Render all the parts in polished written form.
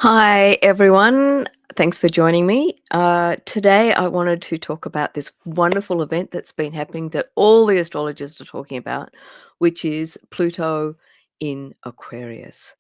Hi, everyone. Thanks for joining me. Today, I wanted to talk about this wonderful event that's been happening that all the astrologers are talking about, which is Pluto in Aquarius.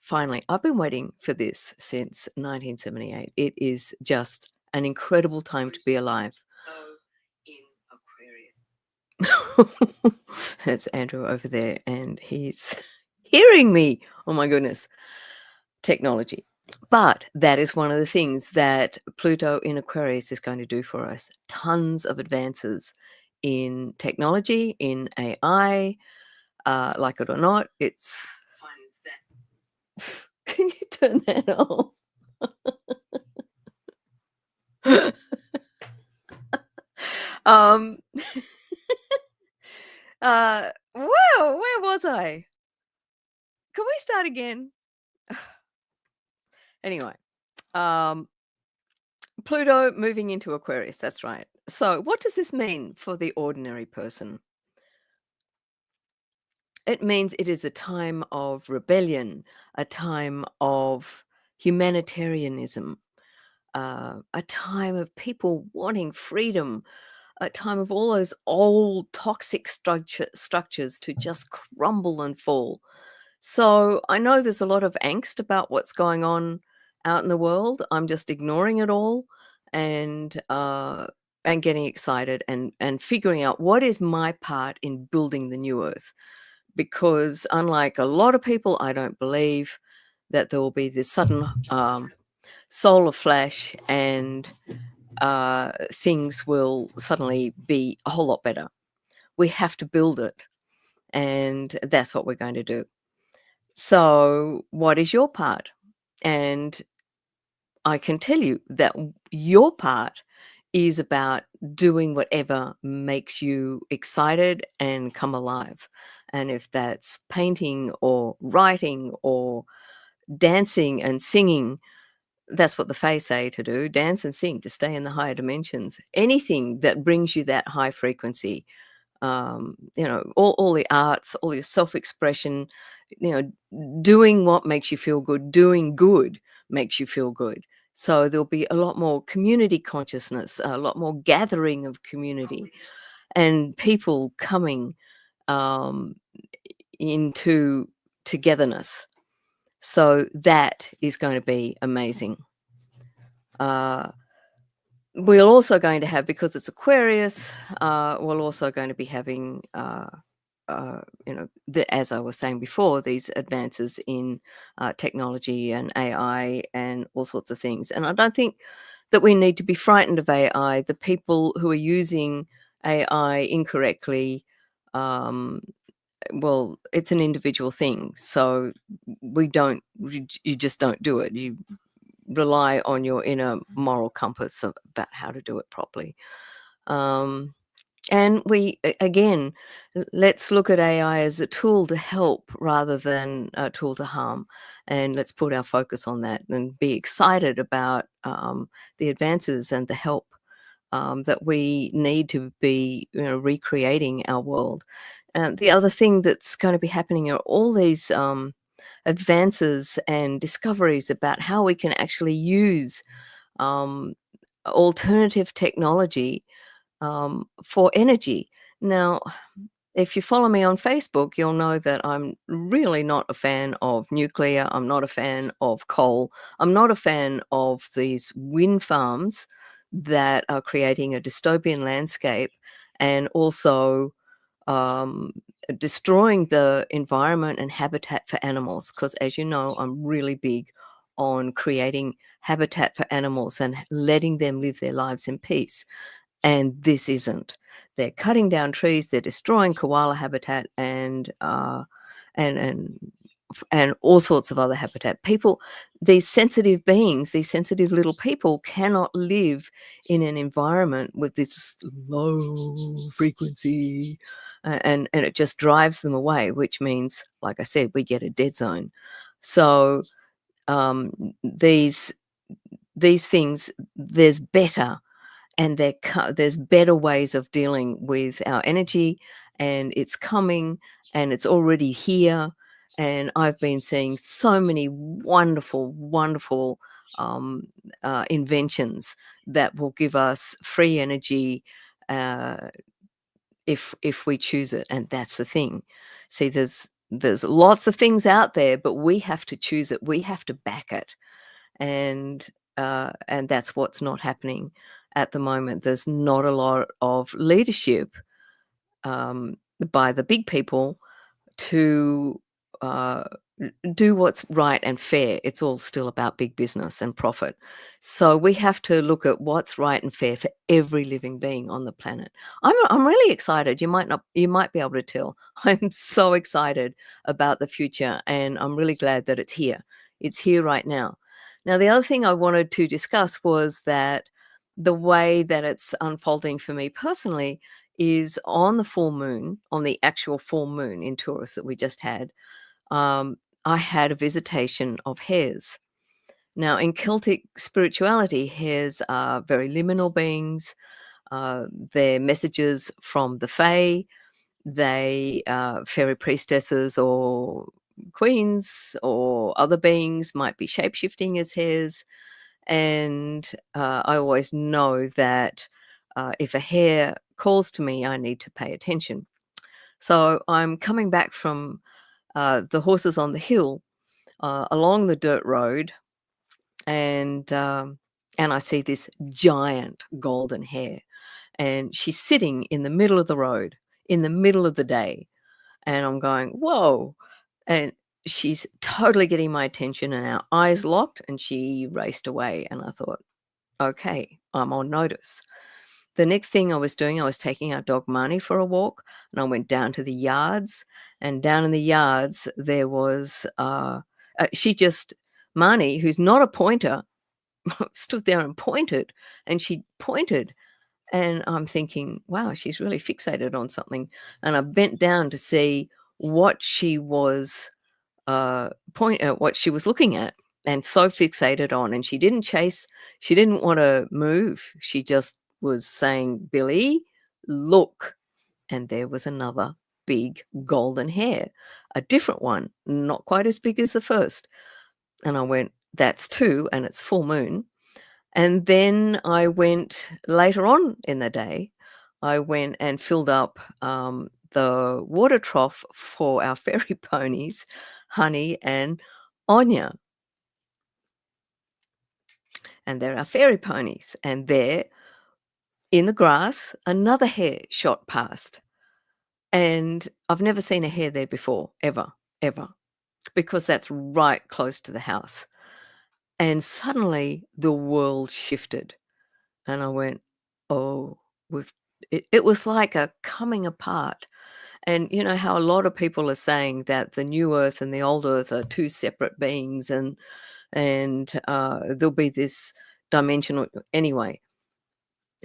Finally, I've been waiting for this since 1978. It is just an incredible time to be alive. In Aquarius. That's Andrew over there, and he's hearing me. Oh my goodness. Technology. But that is one of the things that Pluto in Aquarius is going to do for us. Tons of advances in technology, in AI, like it or not. It's Can you turn that off? um, Whoa, where was I? Can we start again? Anyway, um, Pluto moving into Aquarius. That's right. So, what does this mean for the ordinary person? It means it is a time of rebellion, a time of humanitarianism, a time of people wanting freedom, a time of all those old toxic structures to just crumble and fall. So I know there's a lot of angst about what's going on out in the world. I'm just ignoring it all and getting excited and figuring out what is my part in building the new earth, because unlike a lot of people, I don't believe that there will be this sudden solar flash and things will suddenly be a whole lot better. We have to build it, and that's what we're going to do. So, what is your part? And I can tell you that your part is about doing whatever makes you excited and come alive. And if that's painting or writing or dancing and singing, that's what the Fae say to do: dance and sing to stay in the higher dimensions. Anything that brings you that high frequency, all the arts, all your self expression, doing what makes you feel good, doing good makes you feel good. So there'll be a lot more community consciousness, a lot more gathering of community, and people coming um, into togetherness. So that is going to be amazing. Uh, we're also going to have, because it's Aquarius, we're also going to be having as I was saying before, these advances in technology and AI and all sorts of things. And I don't think that we need to be frightened of AI. The people who are using AI incorrectly, um, well, it's an individual thing. So you just don't do it. You rely on your inner moral compass about how to do it properly. And again, let's look at AI as a tool to help rather than a tool to harm. And let's put our focus on that and be excited about the advances and the help that we need to be recreating our world. And the other thing that's going to be happening are all these advances and discoveries about how we can actually use um, alternative technology for energy. Now, if you follow me on Facebook, you'll know that I'm really not a fan of nuclear. I'm not a fan of coal. I'm not a fan of these wind farms that are creating a dystopian landscape and also um, destroying the environment and habitat for animals. Because, as you know, I'm really big on creating habitat for animals and letting them live their lives in peace. And this isn't. They're cutting down trees, they're destroying koala habitat and all sorts of other habitat. People, these sensitive beings, these sensitive little people cannot live in an environment with this low frequency, and it just drives them away, which means, like I said, we get a dead zone. So um, these things, there's better, and there's better ways of dealing with our energy, and it's coming, and it's already here. And I've been seeing so many wonderful, wonderful inventions that will give us free energy uh, if we choose it. And that's the thing. See, there's lots of things out there, but we have to choose it. We have to back it, and that's what's not happening at the moment. There's not a lot of leadership by the big people to uh, do what's right and fair. It's all still about big business and profit. So we have to look at what's right and fair for every living being on the planet. I'm really excited. You might be able to tell. I'm so excited about the future, and I'm really glad that it's here. It's here right now. Now, the other thing I wanted to discuss was that the way that it's unfolding for me personally is on the full moon, on the actual full moon in Taurus that we just had. um, I had a visitation of hares. Now, in Celtic spirituality, hares are very liminal beings. They're messages from the Fae. They fairy priestesses or queens or other beings might be shape-shifting as hares. And I always know that if a hare calls to me, I need to pay attention. So I'm coming back from the horses on the hill along the dirt road, and I see this giant golden hare, and she's sitting in the middle of the road in the middle of the day, and I'm going, whoa. And she's totally getting my attention, and our eyes locked, and she raced away, and I thought, okay, I'm on notice. The next thing I was doing, I was taking our dog Marnie for a walk, and I went down to the yards, and down in the yards there was she just Marnie, who's not a pointer, stood there and pointed, and she pointed, and I'm thinking, wow, she's really fixated on something. And I bent down to see what she was what she was looking at, and so fixated on. And she didn't chase, she didn't want to move. She just was saying, Billy, look. And there was another big golden hare, a different one, not quite as big as the first. And I went, that's two, and it's full moon. And then I went later on in the day, I went and filled up the water trough for our fairy ponies, Honey and Anya. And they're our fairy ponies. And there in the grass, another hare shot past. And I've never seen a hare there before, ever, ever, because that's right close to the house. And suddenly the world shifted. And I went, oh, it was like a coming apart. And you know how a lot of people are saying that the new earth and the old earth are two separate beings, and there'll be this dimensional anyway.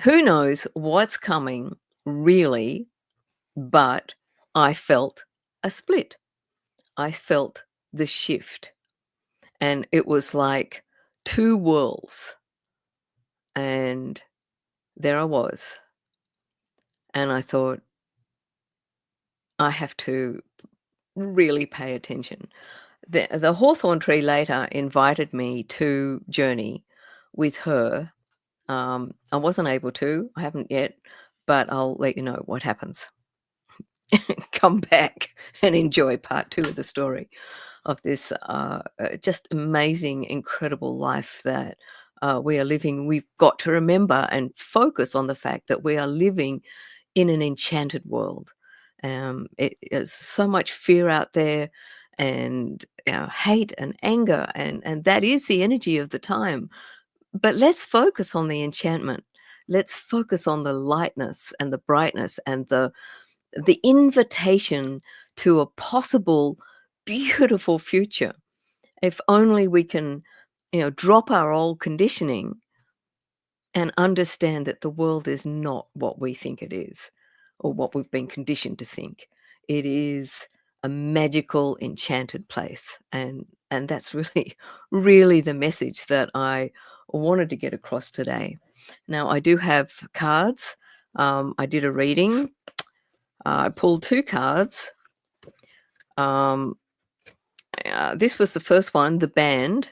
Who knows what's coming really, but I felt a split. I felt the shift, and it was like two worlds. And there I was, and I thought, I have to really pay attention. The hawthorn tree later invited me to journey with her. I wasn't able to, I haven't yet, but I'll let you know what happens. Come back and enjoy part 2 of the story of this just amazing, incredible life that we are living. We've got to remember and focus on the fact that we are living in an enchanted world. It is so much fear out there, and hate and anger, and that is the energy of the time. But let's focus on the enchantment. Let's focus on the lightness and the brightness and the invitation to a possible beautiful future. If only we can, drop our old conditioning and understand that the world is not what we think it is, or what we've been conditioned to think. It is a magical, enchanted place, and that's really, really the message that I wanted to get across today. Now, I do have cards. I did a reading. I pulled 2 cards. Um, This was the first one, The Band,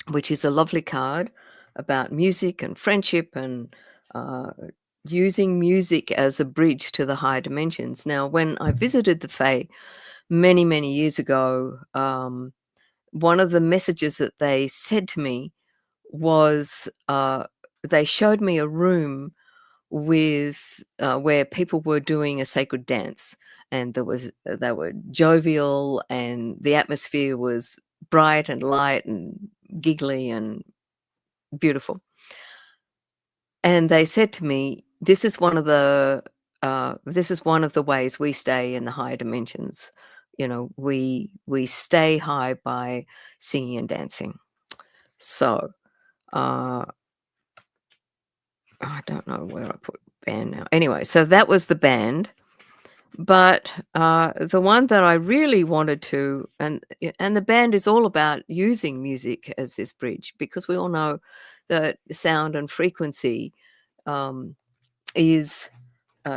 which is a lovely card about music and friendship and uh, using music as a bridge to the higher dimensions. Now, when I visited the Fae many, many years ago, one of the messages that they said to me was they showed me a room with where people were doing a sacred dance, and they were jovial, and the atmosphere was bright and light and giggly and beautiful. And they said to me, this is one of the ways we stay in the higher dimensions. We stay high by singing and dancing. So uh, I don't know where I put band now. Anyway, so that was the band. But the one that I really wanted to, and the band is all about using music as this bridge, because we all know that sound and frequency um, is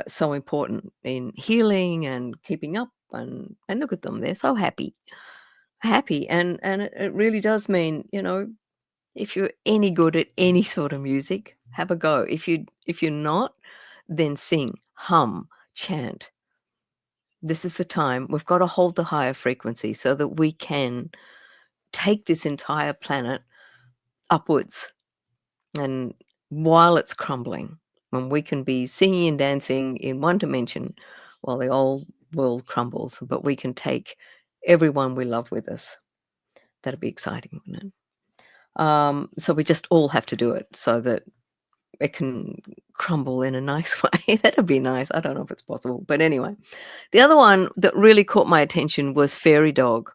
so important in healing and keeping up. And look at them, they're so happy, and it really does mean, if you're any good at any sort of music, have a go. If you're not, then sing, hum, chant. This is the time. We've got to hold the higher frequency so that we can take this entire planet upwards. And while it's crumbling, when we can be singing and dancing in one dimension while the old world crumbles, but we can take everyone we love with us. That'd be exciting, wouldn't it? So we just all have to do it so that it can crumble in a nice way. That'd be nice. I don't know if it's possible, but anyway. The other one that really caught my attention was Fairy Dog.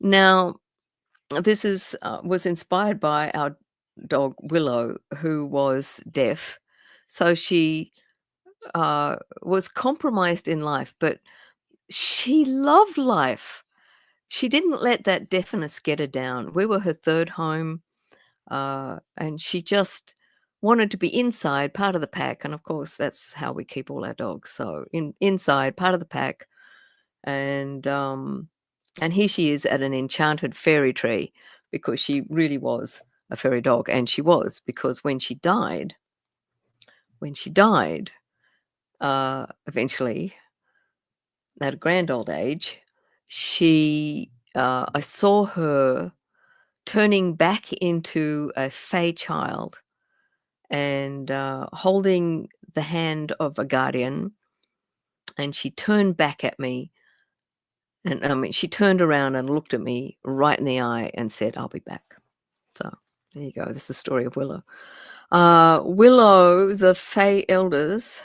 Now, this is was inspired by our dog Willow, who was deaf. So she was compromised in life, but she loved life. She didn't let that deafness get her down. We were her third home, and she just wanted to be inside, part of the pack. And of course, that's how we keep all our dogs. So inside, part of the pack, and here she is at an enchanted fairy tree, because she really was a fairy dog, and she was, because when she died, eventually at a grand old age, I saw her turning back into a fey child and holding the hand of a guardian, and she turned back at me. And I mean, she turned around and looked at me right in the eye and said, "I'll be back." So there you go. This is the story of Willow. Willow, the Fey elders,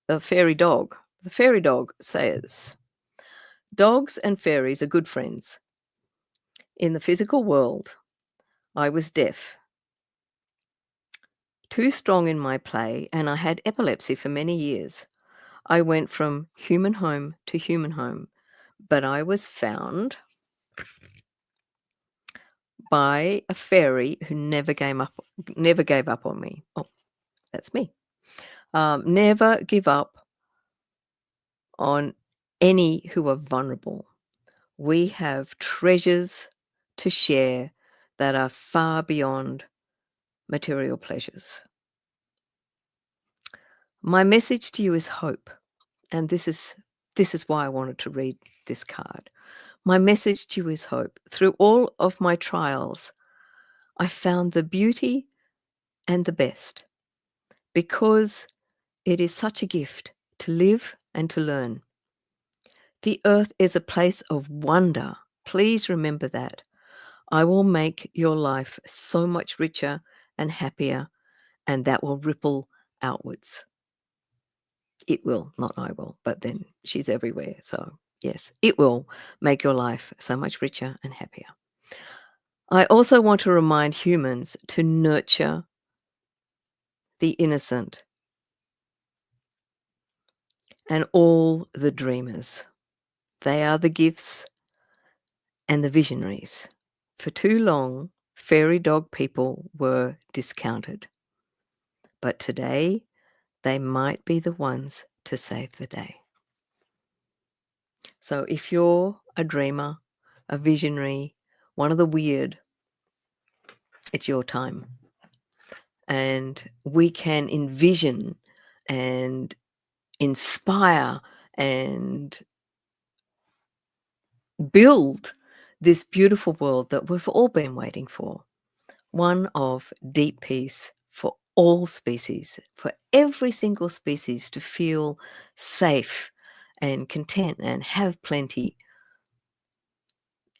the fairy dog. The fairy dog says, "Dogs and fairies are good friends. In the physical world, I was deaf, too strong in my play, and I had epilepsy for many years. I went from human home to human home, but I was found by a fairy who never gave up on me." Oh, that's me. Never give up on any who are vulnerable. We have treasures to share that are far beyond material pleasures. My message to you is hope, and this is why I wanted to read this card. My message to you is hope. Through all of my trials, I found the beauty and the best, because it is such a gift to live and to learn. The earth is a place of wonder. Please remember that. I will make your life so much richer and happier, and that will ripple outwards. It will, not I will, but then she's everywhere. So, yes, it will make your life so much richer and happier. I also want to remind humans to nurture the innocent and all the dreamers. They are the gifts and the visionaries. For too long, fairy dog people were discounted. But today, they might be the ones to save the day. So if you're a dreamer, a visionary, one of the weird, it's your time. And we can envision and inspire and build this beautiful world that we've all been waiting for. One of deep peace for all species, for every single species to feel safe and content and have plenty.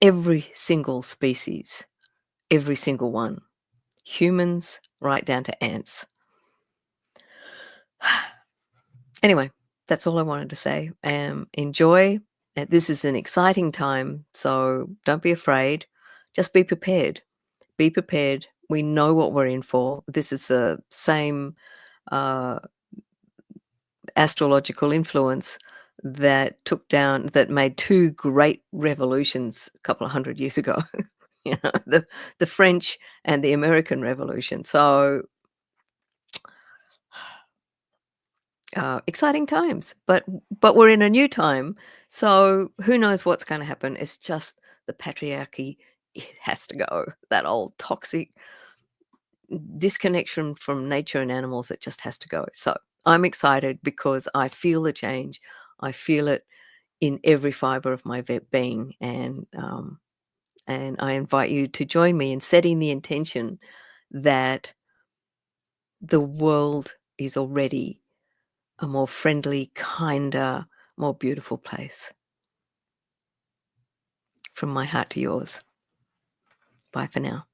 Every single species, every single one. Humans right down to ants. Anyway, that's all I wanted to say. Enjoy. This is an exciting time, so don't be afraid. Just be prepared. Be prepared. We know what we're in for. This is the same uh, astrological influence that made two great revolutions a couple of hundred years ago. The French and the American Revolution. So exciting times, but we're in a new time, so who knows what's going to happen. It's just the patriarchy, it has to go. That old toxic disconnection from nature and animals, it just has to go. So I'm excited because I feel the change. I feel it in every fiber of my being, and I invite you to join me in setting the intention that the world is already a more friendly, kinder, more beautiful place. From my heart to yours. Bye for now.